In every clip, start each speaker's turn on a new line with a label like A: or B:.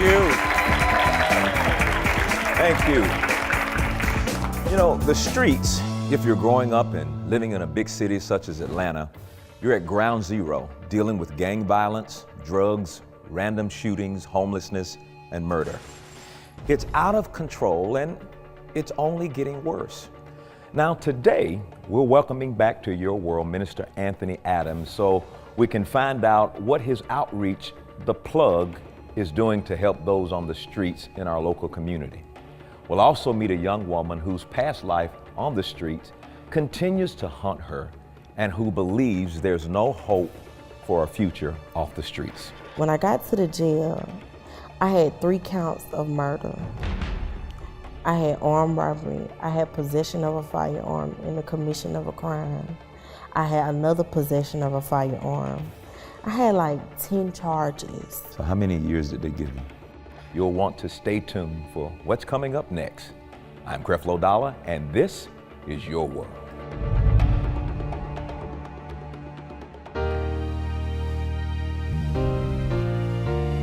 A: you. Thank you. You know, the streets, if you're growing up and living in a big city such as Atlanta, you're at ground zero, dealing with gang violence, drugs, random shootings, homelessness, and murder. It's out of control and it's only getting worse. Now today, we're welcoming back to your world Minister Anthony Adams so we can find out what his outreach, The Plug, is doing to help those on the streets in our local community. We'll also meet a young woman whose past life on the streets continues to haunt her and who believes there's no hope for a future off the streets.
B: When I got to the jail, I had 3 counts of murder. I had armed robbery. I had possession of a firearm in the commission of a crime. I had another possession of a firearm. I had like 10 charges.
A: So how many years did they give you? You'll want to stay tuned for what's coming up next. I'm Creflo, and this is Your World.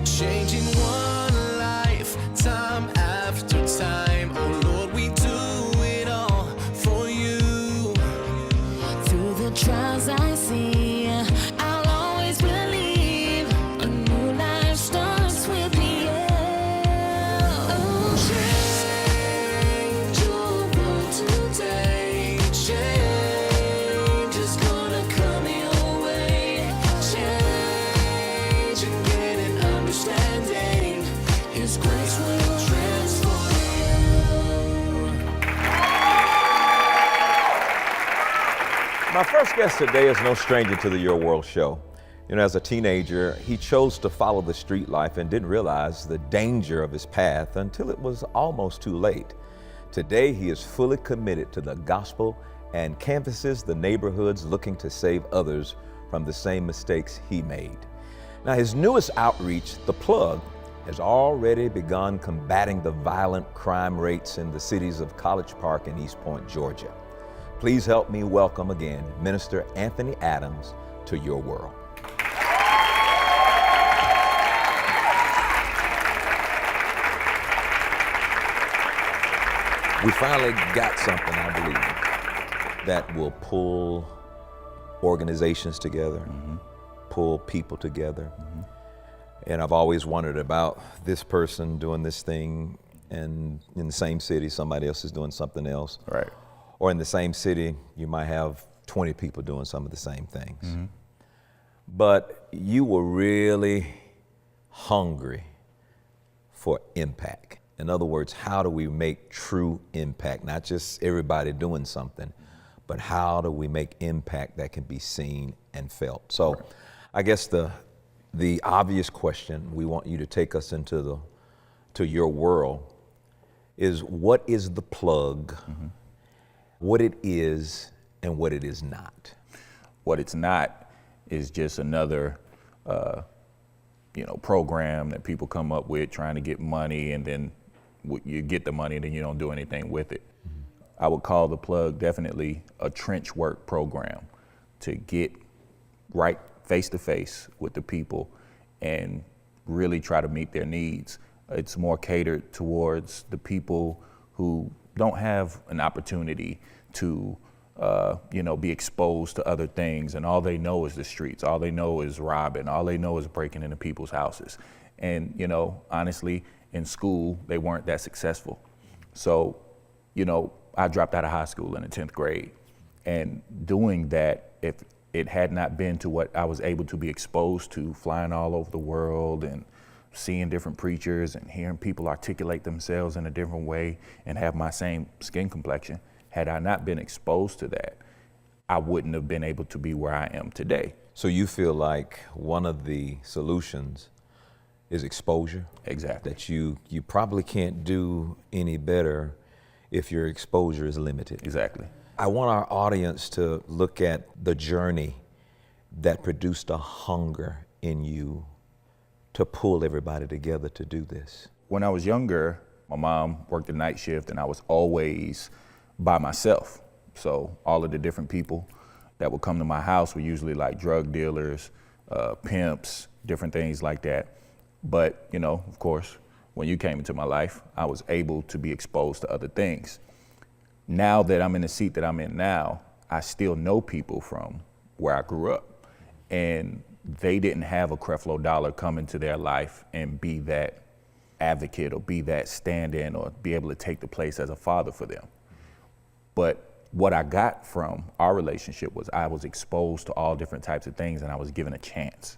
C: Changing one life, time after time. Oh Lord, we do it all for you.
D: Through the trials I see, I'll always believe a new life starts with me. Oh,
C: Change your world today. Change is gonna come your way. Change and get an understanding. His grace will transform you.
A: My first guest today is no stranger to the Your World show. You know, as a teenager, he chose to follow the street life and didn't realize the danger of his path until it was almost too late. Today, he is fully committed to the gospel and canvasses the neighborhoods looking to save others from the same mistakes he made. Now, his newest outreach, The Plug, has already begun combating the violent crime rates in the cities of College Park and East Point, Georgia. Please help me welcome again Minister Anthony Adams to Your World. We finally got something, I believe, that will pull organizations together, pull people together. And I've always wondered about this person doing this thing, and in the same city, somebody else is doing something else.
E: Right.
A: Or in the same city, you might have 20 people doing some of the same things. But you were really hungry for impact. In other words, how do we make true impact? Not just everybody doing something, but how do we make impact that can be seen and felt? So I guess the obvious question we want you to take us into your world is, what is the plug, what it is, and what it is not?
E: What it's not is just another, program that people come up with trying to get money, and then you get the money and then you don't do anything with it. I would call the plug definitely a trench work program to get right face to face with the people and really try to meet their needs. It's more catered towards the people who don't have an opportunity to be exposed to other things, and all they know is the streets. All they know is robbing. All they know is breaking into people's houses. And, honestly, in school, they weren't that successful. So, I dropped out of high school in the 10th grade. And doing that, if it had not been to what I was able to be exposed to, flying all over the world and seeing different preachers and hearing people articulate themselves in a different way and have my same skin complexion, had I not been exposed to that, I wouldn't have been able to be where I am today.
A: So you feel like one of the solutions is exposure?
E: Exactly.
A: That you probably can't do any better if your exposure is limited.
E: Exactly.
A: I want our audience to look at the journey that produced a hunger in you to pull everybody together to do this.
E: When I was younger, my mom worked the night shift and I was always by myself. So all of the different people that would come to my house were usually like drug dealers, pimps, different things like that. But, of course, when you came into my life, I was able to be exposed to other things. Now that I'm in the seat that I'm in now, I still know people from where I grew up, and they didn't have a Creflo Dollar come into their life and be that advocate or be that stand-in or be able to take the place as a father for them. But what I got from our relationship was I was exposed to all different types of things, and I was given a chance.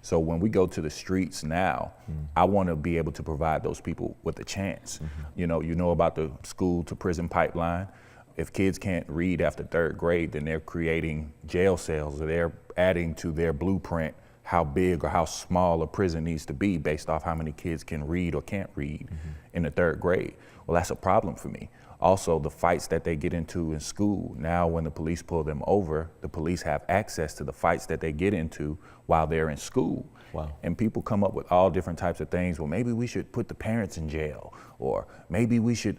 E: So when we go to the streets now, I want to be able to provide those people with a chance. You know about the school to prison pipeline. If kids can't read after 3rd grade, then they're creating jail cells, or they're adding to their blueprint how big or how small a prison needs to be based off how many kids can read or can't read in the 3rd grade. Well, that's a problem for me. Also, the fights that they get into in school, now when the police pull them over, the police have access to the fights that they get into while they're in school.
A: Wow.
E: And people come up with all different types of things. Well, maybe we should put the parents in jail, or maybe we should,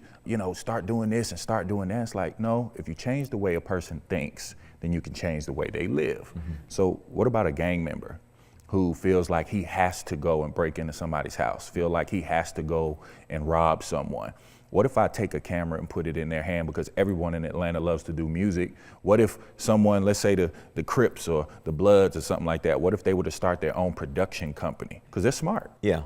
E: start doing this and start doing that. It's like, no, if you change the way a person thinks, then you can change the way they live. So what about a gang member who feels like he has to go and break into somebody's house, feel like he has to go and rob someone? What if I take a camera and put it in their hand, because everyone in Atlanta loves to do music? What if someone, let's say the Crips or the Bloods or something like that, what if they were to start their own production company? Because they're smart.
A: Yeah,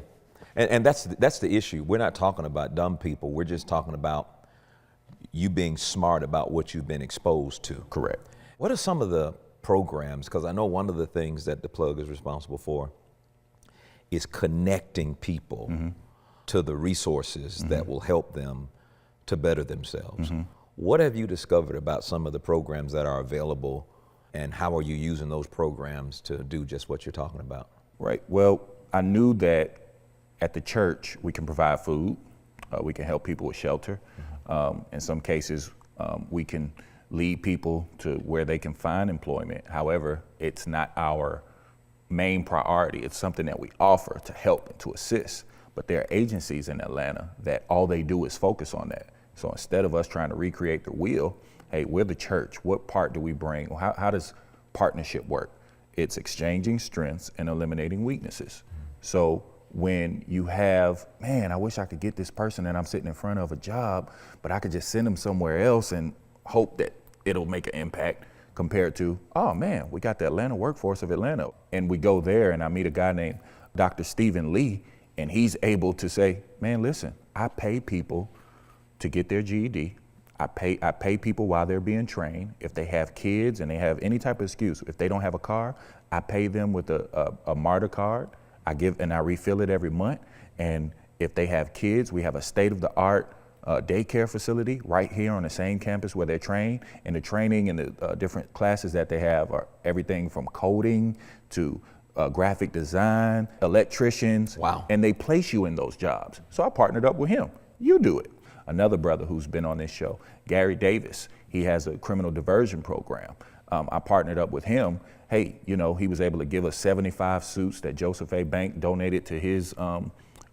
A: and that's the issue. We're not talking about dumb people. We're just talking about you being smart about what you've been exposed to.
E: Correct.
A: What are some of the programs? Because I know one of the things that the plug is responsible for is connecting people to the resources that will help them to better themselves. What have you discovered about some of the programs that are available, and how are you using those programs to do just what you're talking about?
E: Right. Well, I knew that at the church we can provide food, we can help people with shelter. In some cases, we can lead people to where they can find employment. However, it's not our main priority. It's something that we offer to help and to assist. But there are agencies in Atlanta that all they do is focus on that. So instead of us trying to recreate the wheel, hey, we're the church. What part do we bring? How does partnership work? It's exchanging strengths and eliminating weaknesses. So when you have, man, I wish I could get this person that I'm sitting in front of a job, but I could just send them somewhere else and hope that it'll make an impact, compared to, oh man, we got the Atlanta workforce of Atlanta. And we go there and I meet a guy named Dr. Stephen Lee, and he's able to say, man, listen, I pay people to get their GED. I pay people while they're being trained. If they have kids and they have any type of excuse, if they don't have a car, I pay them with a MARTA card. I refill it every month. And if they have kids, we have a state-of-the-art daycare facility right here on the same campus where they're trained. And the training and the different classes that they have are everything from coding to graphic design, electricians.
A: Wow.
E: And they place you in those jobs. So I partnered up with him. You do it. Another brother who's been on this show, Gary Davis, he has a criminal diversion program. I partnered up with him. Hey, he was able to give us 75 suits that Joseph A. Bank donated to his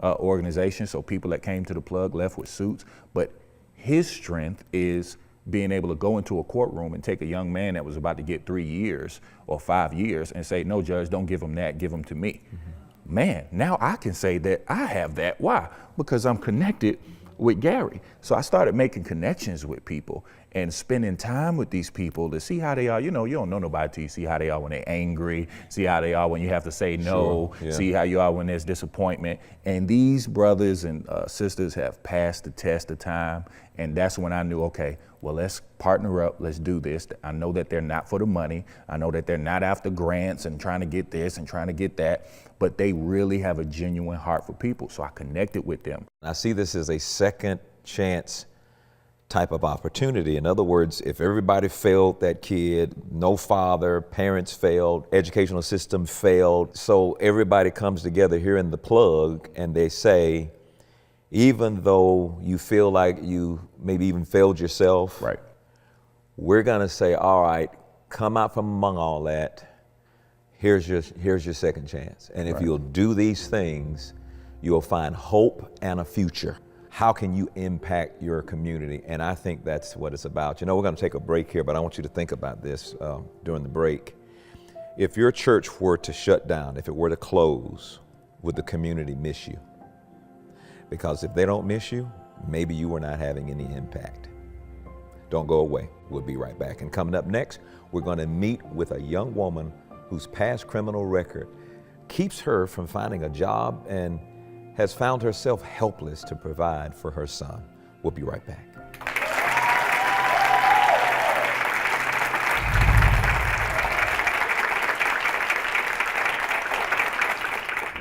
E: organization. So people that came to the plug left with suits. But his strength is being able to go into a courtroom and take a young man that was about to get 3 years or 5 years and say, no, judge, don't give him that, give him to me. Man, now I can say that I have that. Why? Because I'm connected with Gary. So I started making connections with people and spending time with these people to see how they are. You don't know nobody till you see how they are when they're angry, see how they are when you have to say no,
A: Sure, yeah.
E: See how you are when there's disappointment. And these brothers and sisters have passed the test of time. And that's when I knew, okay, well, let's partner up, let's do this. I know that they're not for the money. I know that they're not after grants and trying to get this and trying to get that, but they really have a genuine heart for people. So I connected with them.
A: I see this as a second chance type of opportunity. In other words, if everybody failed that kid, no father, parents failed, educational system failed, so everybody comes together here in the plug and they say, even though you feel like you maybe even failed yourself,
E: Right.
A: we're gonna say, all right, come out from among all that, here's your second chance. And if
E: Right.
A: you'll do these things, you'll find hope and a future. How can you impact your community? And I think that's what it's about. We're gonna take a break here, but I want you to think about this during the break. If your church were to shut down, if it were to close, would the community miss you? Because if they don't miss you, maybe you are not having any impact. Don't go away. We'll be right back. And coming up next, we're going to meet with a young woman whose past criminal record keeps her from finding a job and has found herself helpless to provide for her son. We'll be right back.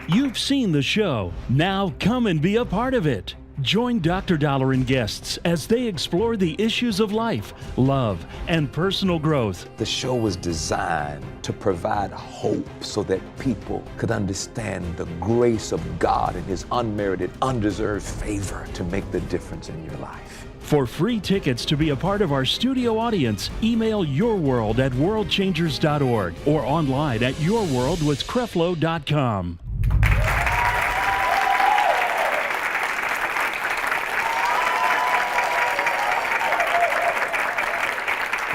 F: You've seen the show. Now come and be a part of it. Join Dr. Dollar and guests as they explore the issues of life, love, and personal growth.
A: The show was designed to provide hope so that people could understand the grace of God and His unmerited, undeserved favor to make the difference in your life.
F: For free tickets to be a part of our studio audience, email yourworld@worldchangers.org or online at yourworldwithcreflo.com.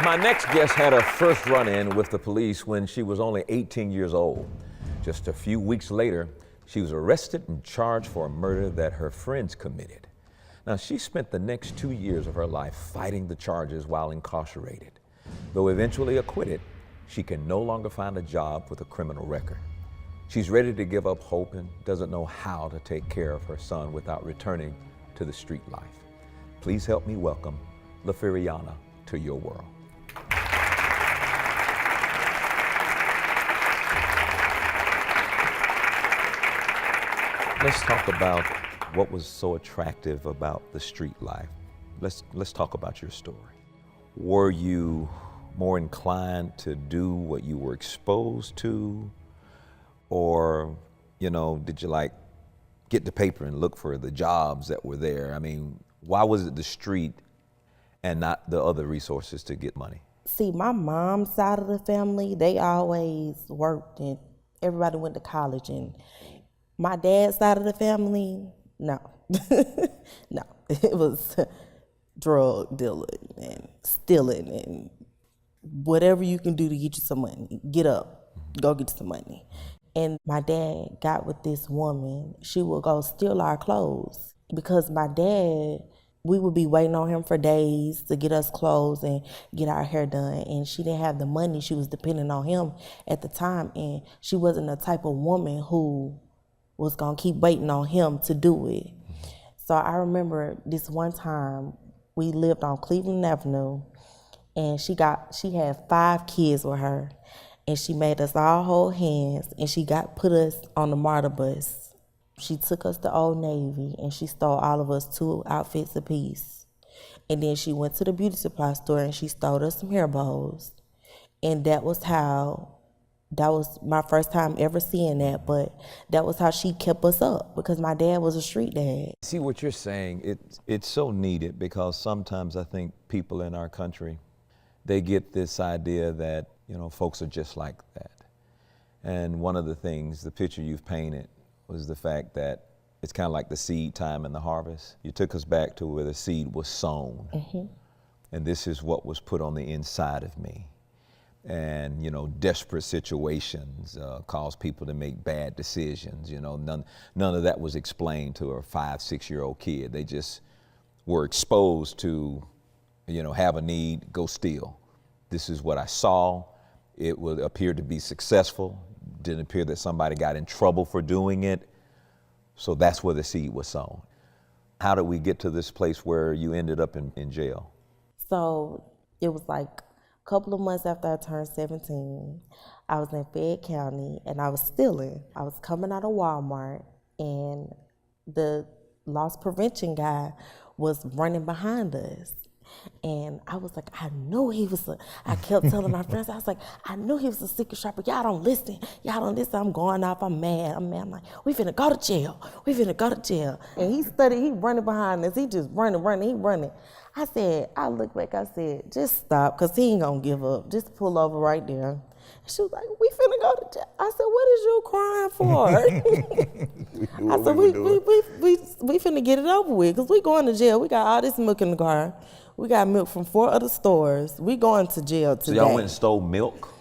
A: My next guest had her first run-in with the police when she was only 18 years old. Just a few weeks later, she was arrested and charged for a murder that her friends committed. Now, she spent the next 2 years of her life fighting the charges while incarcerated. Though eventually acquitted, she can no longer find a job with a criminal record. She's ready to give up hope and doesn't know how to take care of her son without returning to the street life. Please help me welcome LaFeriana to your world. Let's talk about what was so attractive about the street life. Let's talk about your story. Were you more inclined to do what you were exposed to? Or, did you get the paper and look for the jobs that were there? I mean, why was it the street and not the other resources to get money?
B: See, my mom's side of the family, they always worked and everybody went to college. And my dad's side of the family, no. No, it was drug dealing and stealing and whatever you can do to get you some money. Get up, go get you some money. And my dad got with this woman. She would go steal our clothes because my dad, we would be waiting on him for days to get us clothes and get our hair done. And she didn't have the money. She was depending on him at the time. And she wasn't the type of woman who was gonna keep waiting on him to do it. So I remember this one time we lived on Cleveland Avenue and she had 5 kids with her and she made us all hold hands and she put us on the MARTA bus. She took us to Old Navy and she stole all of us 2 outfits apiece. And then she went to the beauty supply store and she stole us some hair bows. And that was my first time ever seeing that, but that was how she kept us up because my dad was a street dad.
A: See what you're saying, it's so needed because sometimes I think people in our country, they get this idea that, folks are just like that. And one of the things, the picture you've painted was the fact that it's kind of like the seed time and the harvest. You took us back to where the seed was sown. Mm-hmm. And this is what was put on the inside of me. And desperate situations cause people to make bad decisions. None of that was explained to a 5-6-year-old kid. They just were exposed to, have a need, go steal. This is what I saw. It would appear to be successful. Didn't appear that somebody got in trouble for doing it. So that's where the seed was sown. How did we get to this place where you ended up in jail?
B: So it was like couple of months after I turned 17, I was in Fayette County and I was stealing. I was coming out of Walmart and the loss prevention guy was running behind us. And I was like, I kept telling my friends, I was like, I knew he was a secret shopper. Y'all don't listen. I'm going off. I'm mad. I'm like, we finna go to jail. And he running behind us. He just running. I looked back, I said, just stop, because he ain't gonna give up. Just pull over right there. And she was like, we finna go to jail. I said, what is you crying for? I said, we finna get it over with, because we going to jail. We got all this milk in the car. We got milk from 4 other stores. We going to jail today.
A: So y'all went and stole milk?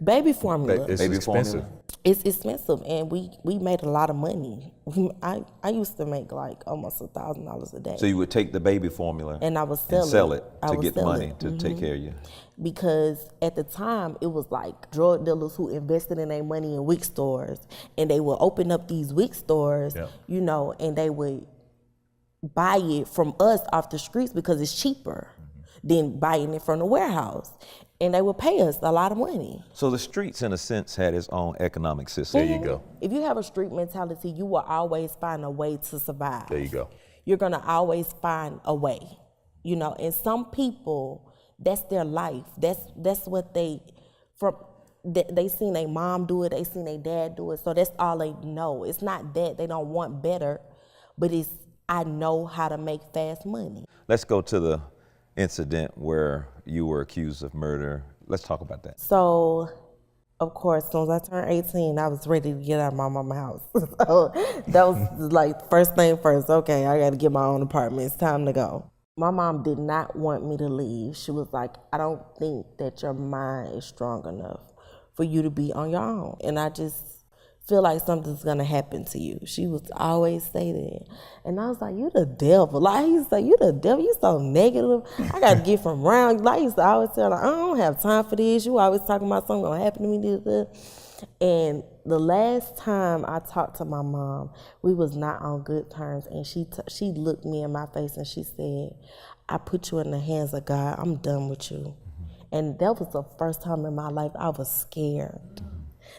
B: Baby formula.
E: It's expensive.
B: It's expensive, and we made a lot of money. I used to make like almost $1,000 a day.
A: So you would take the baby formula
B: and I would
A: and sell it
B: I
A: to
B: would
A: get
B: sell
A: money
B: it.
A: to take care of you.
B: Because at the time, it was like drug dealers who invested in their money in wig stores, and they would open up these wig stores, you know, and they would buy it from us off the streets because it's cheaper than buying it from the warehouse. And they would pay us a lot of money.
A: So the streets, in a sense, had its own economic system.
E: There you go.
B: If you have a street mentality, you will always find a way to survive.
E: There you go.
B: You're gonna always find a way, you know. And some people, that's their life. That's what they seen their mom do it. They seen their dad do it. So that's all they know. It's not that they don't want better, but it's I know how to make fast money.
A: Let's go to the incident where you were accused of murder. Let's talk about that.
B: So, of course, as soon as I turned 18, I was ready to get out of my mama's house. So that was like first thing first. Okay, I got to get my own apartment. It's time to go. My mom did not want me to leave. She was like, I don't think that your mind is strong enough for you to be on your own. And I just feel like something's gonna happen to you. She would always say that. And I was like, you the devil. Like, he used to say, you the devil, you so negative. I gotta get from around. Like, I used to always tell her, I don't have time for this. You always talking about something gonna happen to me. And the last time I talked to my mom, we was not on good terms. And she looked me in my face and she said, I put you in the hands of God. I'm done with you. And that was the first time in my life I was scared.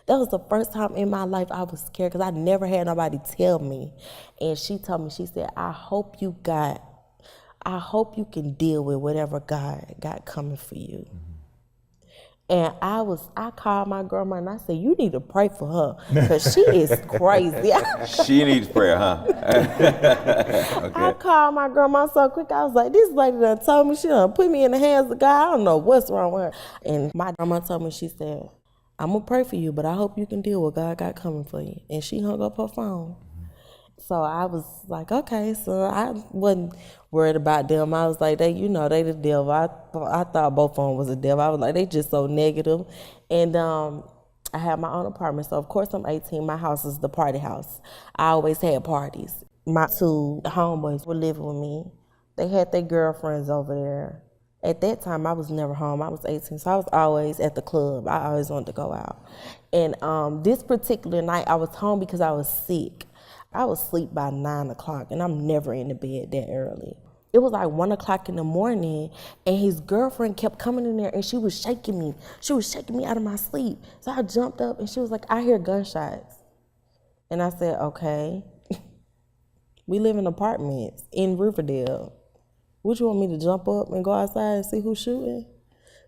B: That was the first time in my life I was scared because I never had nobody tell me. And she told me, she said, I hope you can deal with whatever God got coming for you. And I called my grandma and I said, you need to pray for her because she is crazy.
A: She needs prayer, huh?
B: Okay. I called my grandma so quick. I was like, this lady done told me she done put me in the hands of God. I don't know what's wrong with her. And my grandma told me, she said, I'm going to pray for you, but I hope you can deal with what God got coming for you. And she hung up her phone. So I was like, okay. So I wasn't worried about them. I was like, they the devil. I thought both of them was the devil. I was like, they just so negative. And I had my own apartment. So, of course, I'm 18. My house is the party house. I always had parties. My two homeboys were living with me. They had their girlfriends over there. At that time, I was never home. I was 18, so I was always at the club. I always wanted to go out. And this particular night, I was home because I was sick. I was asleep by 9 o'clock, and I'm never in the bed that early. It was like 1 o'clock in the morning, and his girlfriend kept coming in there, and she was shaking me. She was shaking me out of my sleep. So I jumped up, and she was like, I hear gunshots. And I said, okay. We live in apartments in Riverdale. Would you want me to jump up and go outside and see who's shooting?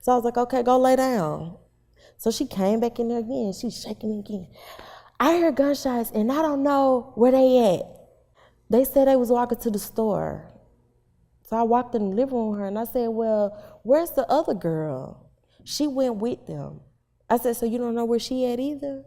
B: So I was like, okay, go lay down. So she came back in there again. She's shaking me again. I hear gunshots, and I don't know where they at. They said they was walking to the store. So I walked in the living room with her, and I said, well, where's the other girl? She went with them. I said, so you don't know where she at either?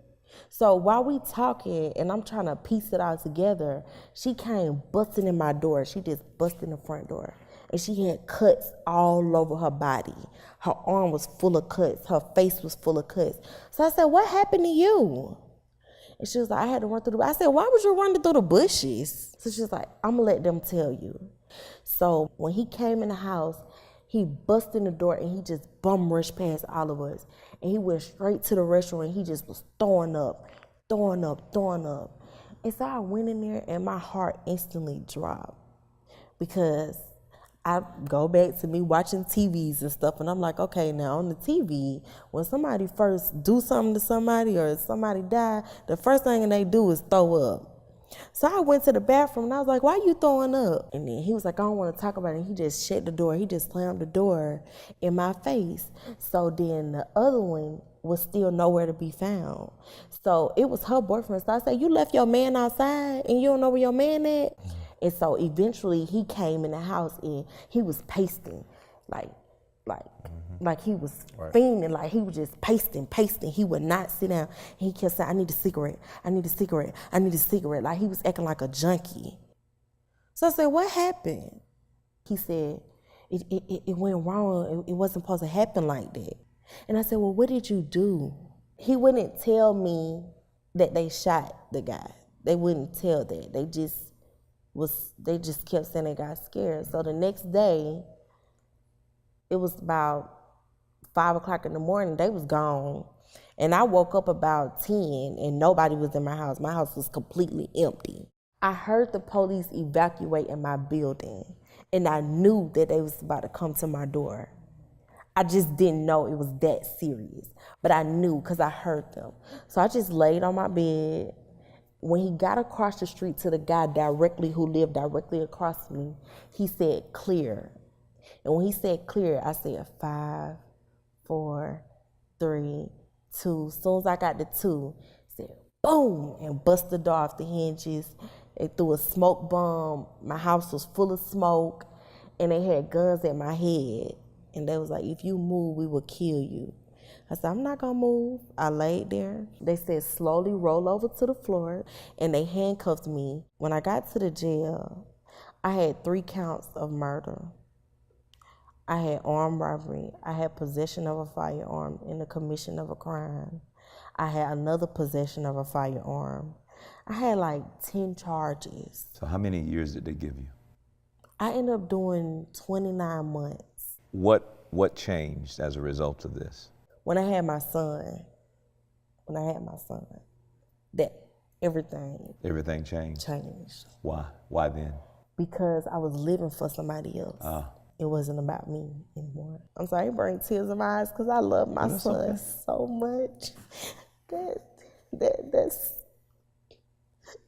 B: So while we talking, and I'm trying to piece it all together, she came busting in my door. She just busted in the front door. And she had cuts all over her body. Her arm was full of cuts. Her face was full of cuts. So I said, what happened to you? And she was like, I had to run through the bushes. I said, why was you running through the bushes? So she was like, I'm going to let them tell you. So when he came in the house, he busted in the door and he just bum rushed past all of us. And he went straight to the restaurant and he just was throwing up. And so I went in there and my heart instantly dropped because I go back to me watching TVs and stuff, and I'm like, okay, now on the TV, when somebody first do something to somebody or somebody die, the first thing they do is throw up. So I went to the bathroom, and I was like, why are you throwing up? And then he was like, I don't want to talk about it. And he just shut the door. He just slammed the door in my face. So then the other one was still nowhere to be found. So it was her boyfriend. So I said, you left your man outside, and you don't know where your man at? And so eventually he came in the house and he was pacing, like he was fiending, like he was just pacing. He would not sit down. He kept saying, I need a cigarette. Like he was acting like a junkie. So I said, what happened? He said, it went wrong. It wasn't supposed to happen like that. And I said, well, what did you do? He wouldn't tell me that they shot the guy. They wouldn't tell that. They just kept saying they got scared. So the next day, it was about 5 o'clock in the morning, they was gone. And I woke up about 10 and nobody was in my house. My house was completely empty. I heard the police evacuating my building and I knew that they was about to come to my door. I just didn't know it was that serious, but I knew because I heard them. So I just laid on my bed. When he got across the street to the guy who lived directly across from me, he said, "Clear." And when he said clear, I said 5, 4, 3, 2. As soon as I got the 2, it said boom, and busted the door off the hinges. They threw a smoke bomb. My house was full of smoke, and they had guns at my head. And they was like, "If you move, we will kill you." I said, "I'm not gonna move." I laid there. They said, "Slowly roll over to the floor," and they handcuffed me. When I got to the jail, I had 3 counts of murder. I had armed robbery. I had possession of a firearm in the commission of a crime. I had another possession of a firearm. I had like 10 charges.
A: So how many years did they give you?
B: I ended up doing 29 months.
A: What changed as a result of this?
B: When I had my son, that everything changed.
A: Why? Why then?
B: Because I was living for somebody else. It wasn't about me anymore. I'm sorry, it brings tears in my eyes because I love my son so much.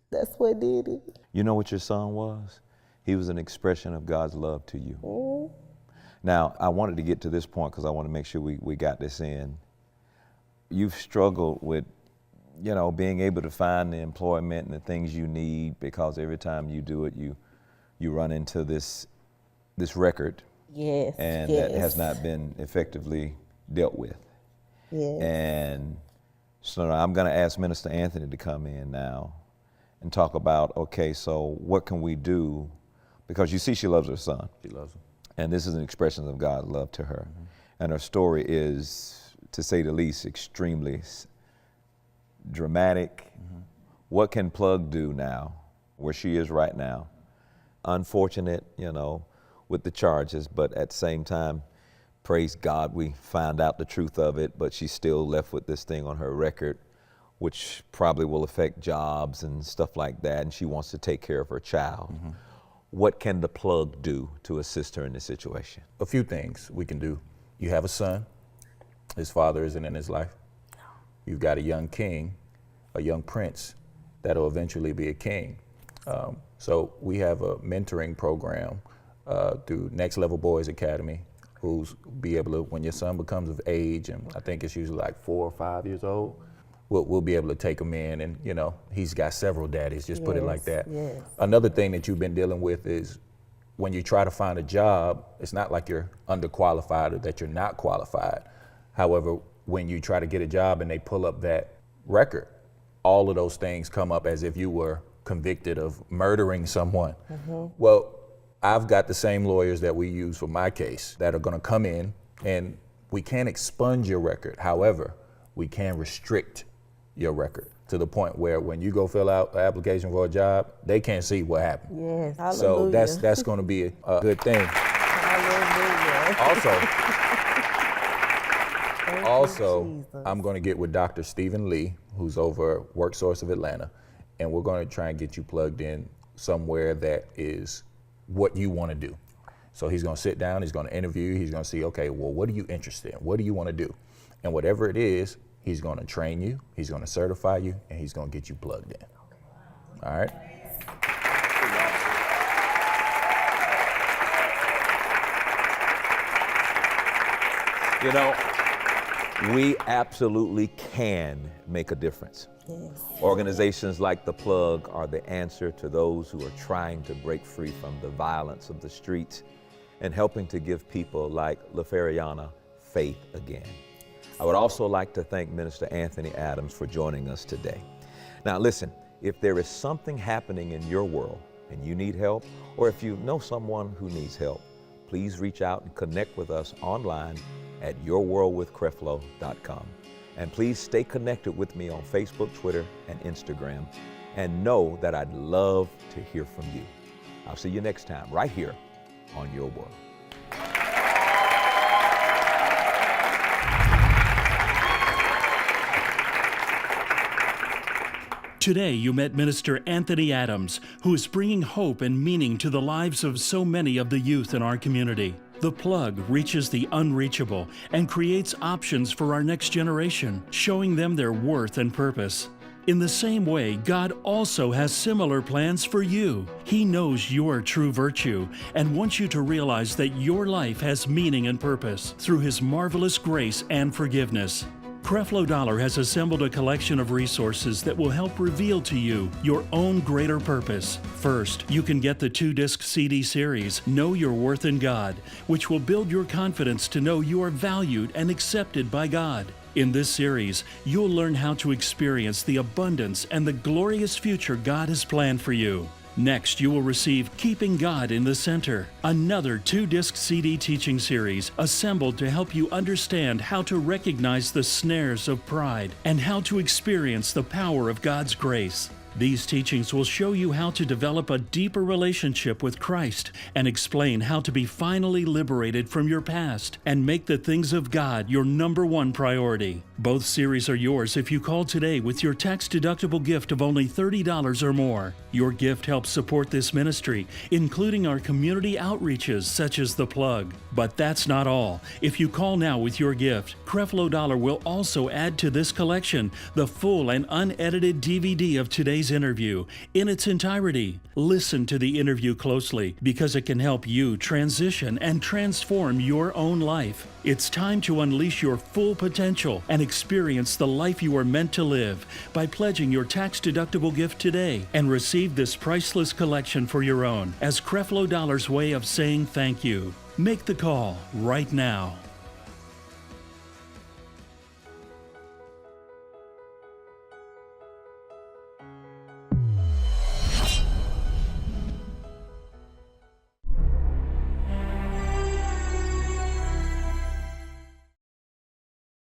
B: That's what did it.
A: You know what your son was? He was an expression of God's love to you. Mm-hmm. Now, I wanted to get to this point because I want to make sure we got this in. You've struggled with, being able to find the employment and the things you need because every time you do it, you run into this record.
B: Yes.
A: And that has not been effectively dealt with.
B: Yes.
A: And so I'm going to ask Minister Anthony to come in now and talk about, okay, so what can we do? Because you see she loves her son.
E: She loves him.
A: And this is an expression of God's love to her. Mm-hmm. And her story is, to say the least, extremely dramatic. Mm-hmm. What can Plug do now, where she is right now? Unfortunate, with the charges, but at the same time, praise God, we found out the truth of it, but she's still left with this thing on her record, which probably will affect jobs and stuff like that, and she wants to take care of her child. Mm-hmm. What can the Plug do to assist her in this situation?
E: A few things we can do. You have a son. His father isn't in his life. You've got a young king, a young prince that'll eventually be a king. So we have a mentoring program through Next Level Boys Academy, who's be able to, when your son becomes of age, and I think it's usually like 4 or 5 years old, we'll be able to take him in, and he's got several daddies, just put it like that.
B: Yes.
E: Another thing that you've been dealing with is when you try to find a job, it's not like you're underqualified or that you're not qualified. However, when you try to get a job and they pull up that record, all of those things come up as if you were convicted of murdering someone. Mm-hmm. Well, I've got the same lawyers that we use for my case that are gonna come in, and we can't expunge your record. However, we can restrict your record to the point where when you go fill out an application for a job, they can't see what happened.
B: Yes, hallelujah.
E: So that's gonna be a good thing.
B: Hallelujah.
E: Also, I'm gonna get with Dr. Stephen Lee, who's over WorkSource of Atlanta, and we're gonna try and get you plugged in somewhere that is what you wanna do. So he's gonna sit down, he's gonna interview you, he's gonna see, okay, well, what are you interested in? What do you wanna do? And whatever it is, he's gonna train you, he's gonna certify you, and he's gonna get you plugged in. All right?
A: We absolutely can make a difference.
B: Yes.
A: Organizations like The Plug are the answer to those who are trying to break free from the violence of the streets and helping to give people like LaFeriana faith again. I would also like to thank Minister Anthony Adams for joining us today. Now listen, if there is something happening in your world and you need help, or if you know someone who needs help, please reach out and connect with us online at yourworldwithcreflo.com. And please stay connected with me on Facebook, Twitter, and Instagram. And know that I'd love to hear from you. I'll see you next time, right here on Your World.
F: Today, you met Minister Anthony Adams, who is bringing hope and meaning to the lives of so many of the youth in our community. The Plug reaches the unreachable and creates options for our next generation, showing them their worth and purpose. In the same way, God also has similar plans for you. He knows your true virtue and wants you to realize that your life has meaning and purpose through His marvelous grace and forgiveness. Creflo Dollar has assembled a collection of resources that will help reveal to you your own greater purpose. First, you can get the 2-disc CD series, Know Your Worth in God, which will build your confidence to know you are valued and accepted by God. In this series, you'll learn how to experience the abundance and the glorious future God has planned for you. Next, you will receive Keeping God in the Center, another 2-disc CD teaching series assembled to help you understand how to recognize the snares of pride and how to experience the power of God's grace. These teachings will show you how to develop a deeper relationship with Christ and explain how to be finally liberated from your past and make the things of God your #1 priority. Both series are yours if you call today with your tax-deductible gift of only $30 or more. Your gift helps support this ministry, including our community outreaches such as The Plug. But that's not all. If you call now with your gift, Creflo Dollar will also add to this collection the full and unedited DVD of today's interview in its entirety. Listen to the interview closely because it can help you transition and transform your own life. It's time to unleash your full potential and experience the life you are meant to live by pledging your tax-deductible gift today and receive this priceless collection for your own as Creflo Dollar's way of saying thank you. Make the call right now.